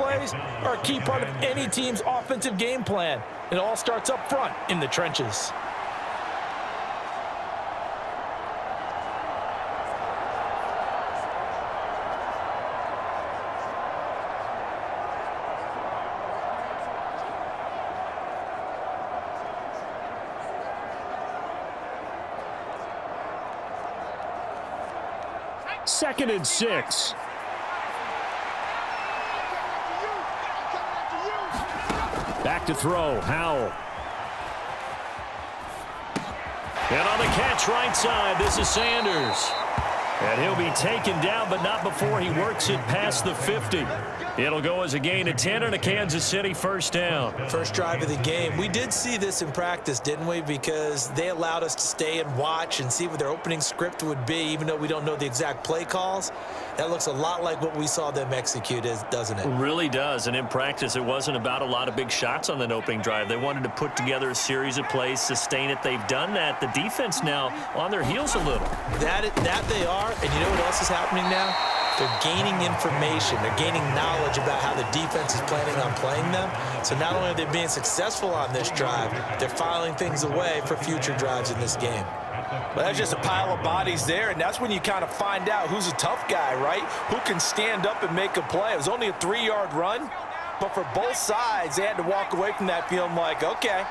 plays are a key part of any team's offensive game plan. It all starts up front in the trenches. Second and 6. Back to throw, Howell. And on the catch right side, this is Sanders. And he'll be taken down, but not before he works it past the 50. It'll go as a gain of 10 and a Kansas City first down. First drive of the game. We did see this in practice, didn't we? Because they allowed us to stay and watch and see what their opening script would be, even though we don't know the exact play calls. That looks a lot like what we saw them execute, doesn't it? It really does. And in practice, it wasn't about a lot of big shots on that opening drive. They wanted to put together a series of plays, sustain it. They've done that. The defense now on their heels a little. That they are. And you know what else is happening now? They're gaining information. They're gaining knowledge about how the defense is planning on playing them. So not only are they being successful on this drive, they're filing things away for future drives in this game. But that's just a pile of bodies there, and that's when you kind of find out who's a tough guy, right? Who can stand up and make a play. It was only a 3-yard run, but for both sides, they had to walk away from that feeling like, okay,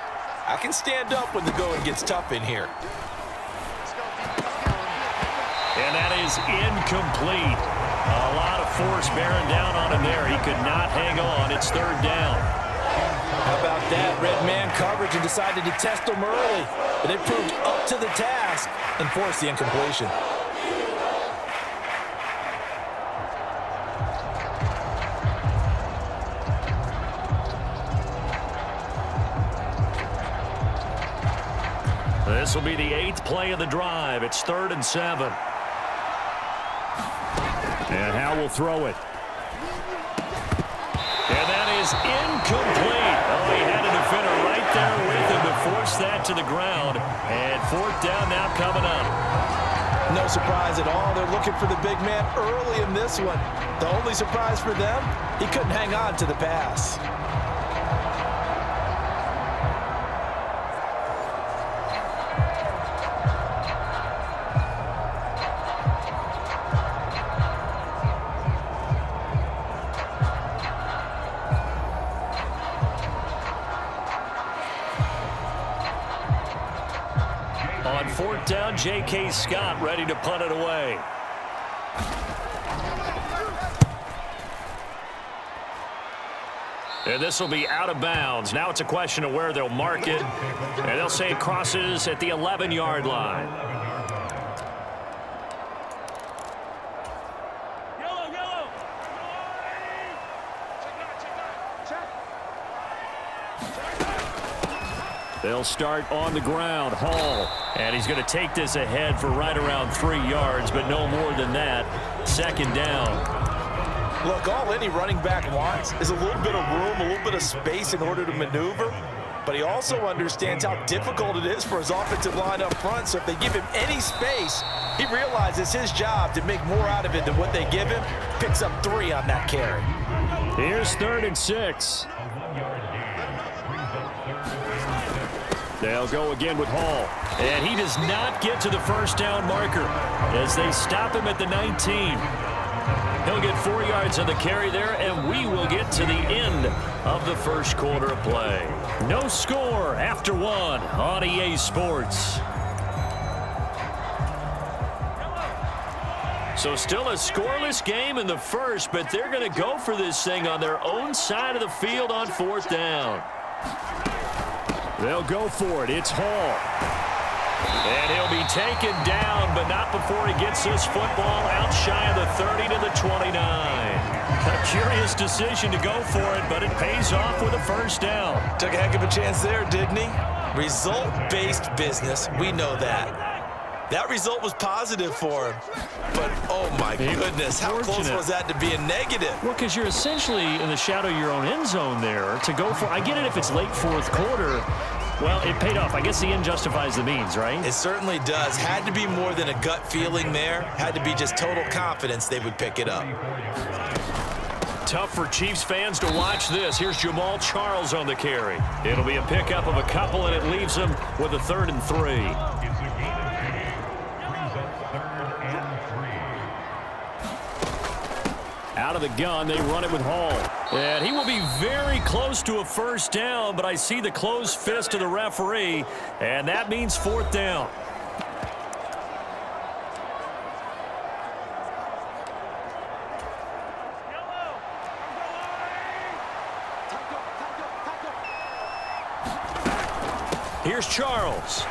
I can stand up when the going gets tough in here. And that is incomplete. A lot of force bearing down on him there. He could not hang on. It's third down. How about that? Red man coverage and decided to test them early. But it proved up to the task and forced the incompletion. This will be the 8th play of the drive. It's 3rd and 7. And Howell will throw it. And that is incomplete. Oh, he had a defender right there with him to force that to the ground. And 4th down now coming up. No surprise at all. They're looking for the big man early in this one. The only surprise for them, he couldn't hang on to the pass. On 4th down, J.K. Scott ready to punt it away. And this will be out of bounds. Now it's a question of where they'll mark it. And they'll say it crosses at the 11-yard line. They'll start on the ground. Hall. And he's going to take this ahead for right around 3 yards, but no more than that. 2nd down. Look, all any running back wants is a little bit of room, a little bit of space in order to maneuver. But he also understands how difficult it is for his offensive line up front. So if they give him any space, he realizes his job to make more out of it than what they give him. Picks up 3 on that carry. Here's 3rd and 6. They'll go again with Hall. And he does not get to the first down marker as they stop him at the 19. He'll get 4 yards on the carry there, and we will get to the end of the first quarter of play. No score after 1 on EA Sports. So still a scoreless game in the first, but they're going to go for this thing on their own side of the field on 4th down. They'll go for it. It's Hall. And he'll be taken down, but not before he gets this football out shy of the 30 to the 29. A curious decision to go for it, but it pays off with a first down. Took a heck of a chance there, didn't he? Result-based business. We know that. That result was positive for him. But, oh, my goodness, how close was that to being negative? Well, because you're essentially in the shadow of your own end zone there to go for. I get it if it's late 4th quarter. Well, it paid off. I guess the end justifies the means, right? It certainly does. Had to be more than a gut feeling there. Had to be just total confidence they would pick it up. tough for Chiefs fans to watch this. Here's Jamal Charles on the carry. It'll be a pickup of a couple, and it leaves them with a 3rd and 3. Out of the gun, they run it with Hall. And he will be very close to a first down, but I see the closed fist of the referee, and that means 4th down. Here's Charles.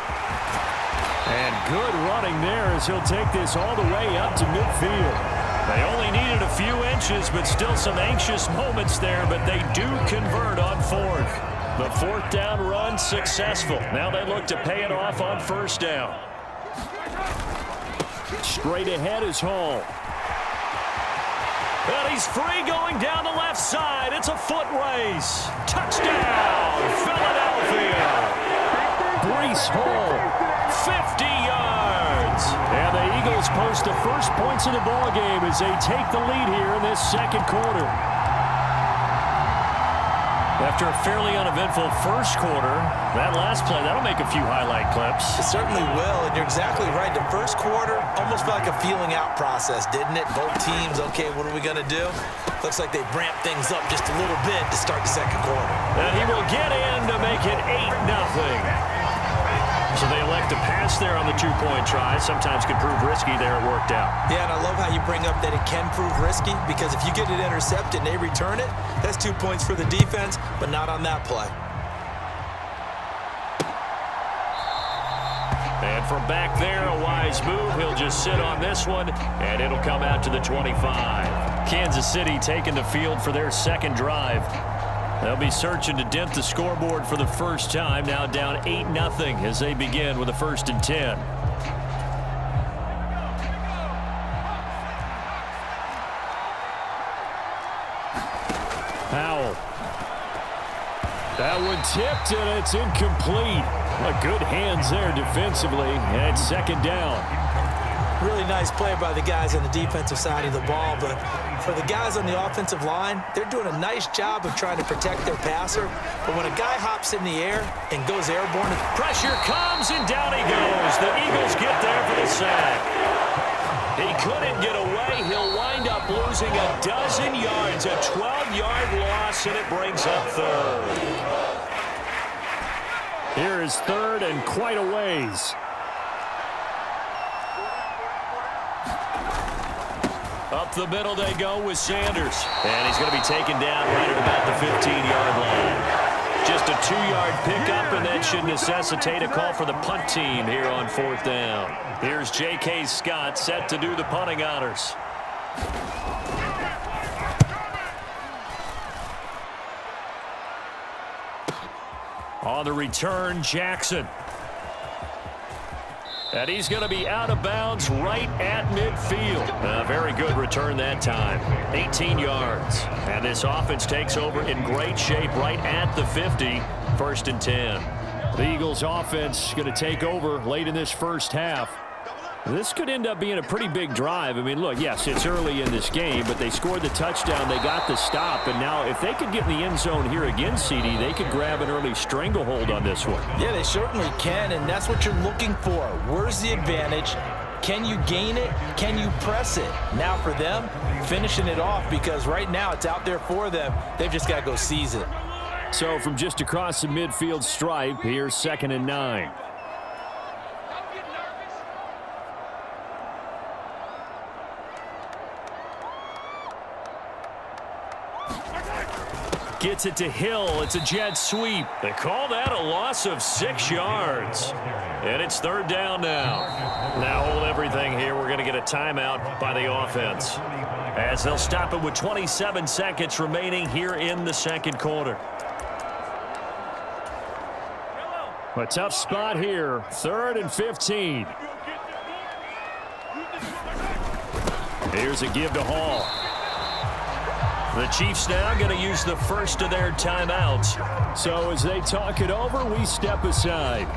And good running there as he'll take this all the way up to midfield. They only needed a few inches, but still some anxious moments there, but they do convert on 4th. The 4th down run successful. Now they look to pay it off on 1st down. Straight ahead is Hall. And he's free going down the left side. It's a foot race. Touchdown, Philadelphia. Breece Hall, 50 yards. And the Eagles post the first points of the ball game as they take the lead here in this 2nd quarter. After a fairly uneventful first quarter, that last play, that'll make a few highlight clips. It certainly will, and you're exactly right. The first quarter almost felt like a feeling out process, didn't it? Both teams, okay, what are we going to do? Looks like they ramped things up just a little bit to start the 2nd quarter. And he will get in to make it 8-0. So they elect to pass there on the 2-point try. Sometimes could prove risky there. It worked out. Yeah, and I love how you bring up that it can prove risky, because if you get it intercepted and they return it, that's 2 points for the defense, but not on that play. And from back there, a wise move. He'll just sit on this one, and it'll come out to the 25. Kansas City taking the field for their 2nd drive. They'll be searching to dent the scoreboard for the first time, now down 8-0 as they begin with a 1st and 10. Powell. That one tipped, and it's incomplete. Good hands there defensively, and it's 2nd down. Really nice play by the guys on the defensive side of the ball, but for the guys on the offensive line, they're doing a nice job of trying to protect their passer. But when a guy hops in the air and goes airborne, pressure comes, and down he goes. The Eagles get there for the sack. He couldn't get away. He'll wind up losing a dozen yards, a 12-yard loss, and it brings up 3rd. Here is 3rd and quite a ways. Up the middle they go with Sanders. And he's going to be taken down right at about the 15-yard line. Just a 2-yard pickup, and that should necessitate a call for the punt team here on 4th down. Here's J.K. Scott set to do the punting honors. On the return, Jackson. And he's going to be out of bounds right at midfield. A very good return that time. 18 yards. And this offense takes over in great shape right at the 50. 1st and 10. The Eagles offense going to take over late in this first half. This could end up being a pretty big drive. I mean, look, yes, it's early in this game, but they scored the touchdown. They got the stop. And now if they could get in the end zone here again, CD, they could grab an early stranglehold on this one. Yeah, they certainly can, and that's what you're looking for. Where's the advantage? Can you gain it? Can you press it? Now for them, finishing it off, because right now it's out there for them. They've just got to go seize it. So from just across the midfield stripe, here's 2nd and 9. Gets it to Hill. It's a jet sweep. They call that a loss of 6 yards. And it's 3rd down now. Now hold everything here. We're going to get a timeout by the offense, as they'll stop it with 27 seconds remaining here in the 2nd quarter. A tough spot here. 3rd and 15. Here's a give to Hall. The Chiefs now going to use the first of their timeouts. So as they talk it over, we step aside.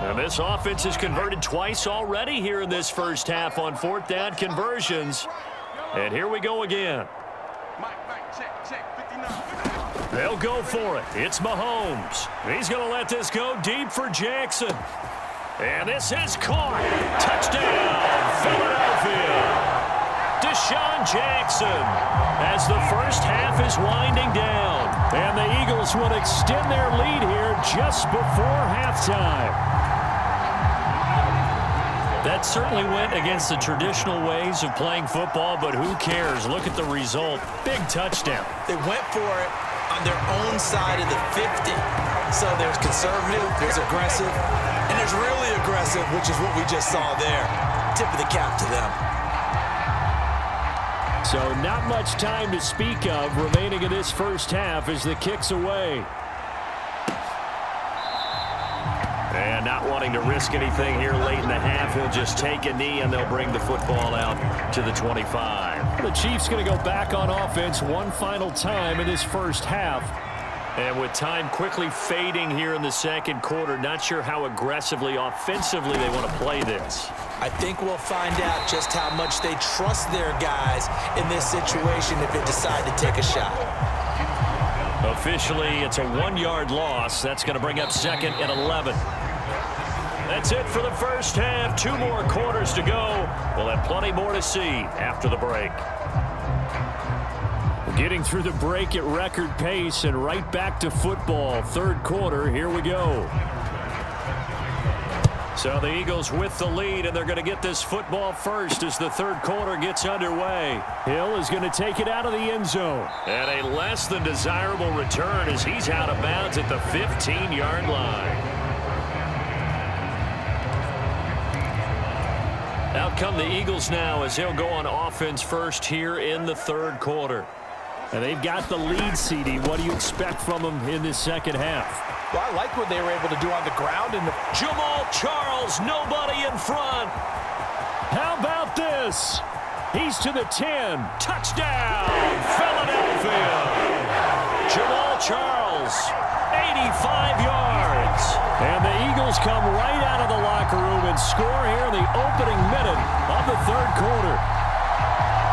And this offense has converted twice already here in this first half on fourth down conversions. And here we go again. They'll go for it. It's Mahomes. He's going to let this go deep for Jackson. And this is caught. Touchdown, Philadelphia. Deshaun Jackson as the first half is winding down. And the Eagles will extend their lead here just before halftime. That certainly went against the traditional ways of playing football, but who cares? Look at the result. Big touchdown. They went for it on their own side of the 50. So there's conservative, there's aggressive, and there's really aggressive, which is what we just saw there. Tip of the cap to them. So not much time to speak of remaining in this first half as the kick's away. And not wanting to risk anything here late in the half, he'll just take a knee and they'll bring the football out to the 25. The Chiefs going to go back on offense one final time in this first half. And with time quickly fading here in the second quarter, not sure how aggressively, offensively they want to play this. I think we'll find out just how much they trust their guys in this situation if they decide to take a shot. Officially, it's a 1-yard loss. That's going to bring up second and 11. That's it for the first half. 2 more quarters to go. We'll have plenty more to see after the break. Getting through the break at record pace and right back to football. Third quarter, here we go. So the Eagles with the lead, and they're going to get this football first as the third quarter gets underway. Hill is going to take it out of the end zone. And a less than desirable return as he's out of bounds at the 15-yard line. Out come the Eagles now as he'll go on offense first here in the third quarter. And they've got the lead, CD. What do you expect from them in this second half? Well, I like what they were able to do on the ground. Jamal Charles, nobody in front. How about this? He's to the 10. Touchdown, Philadelphia. Jamal Charles, 85 yards. And the Eagles come right out of the locker room and score here in the opening minute of the third quarter.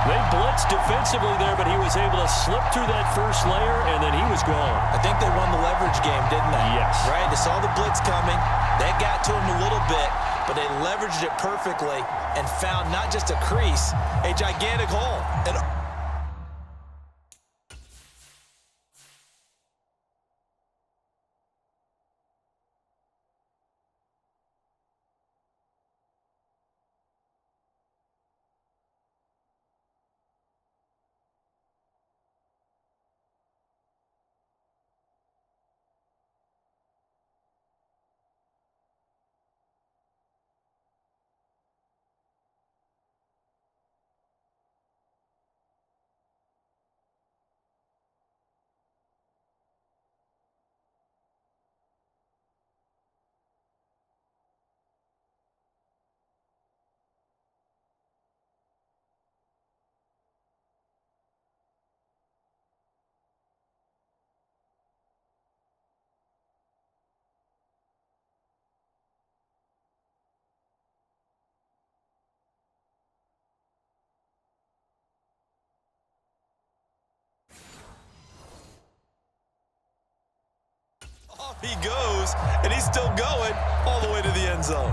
They blitzed defensively there, but he was able to slip through that first layer, and then he was gone. I think they won the leverage game, didn't they? Yes. Right? They saw the blitz coming. They got to him a little bit, but they leveraged it perfectly and found not just a crease, a gigantic hole. Off he goes, and he's still going all the way to the end zone.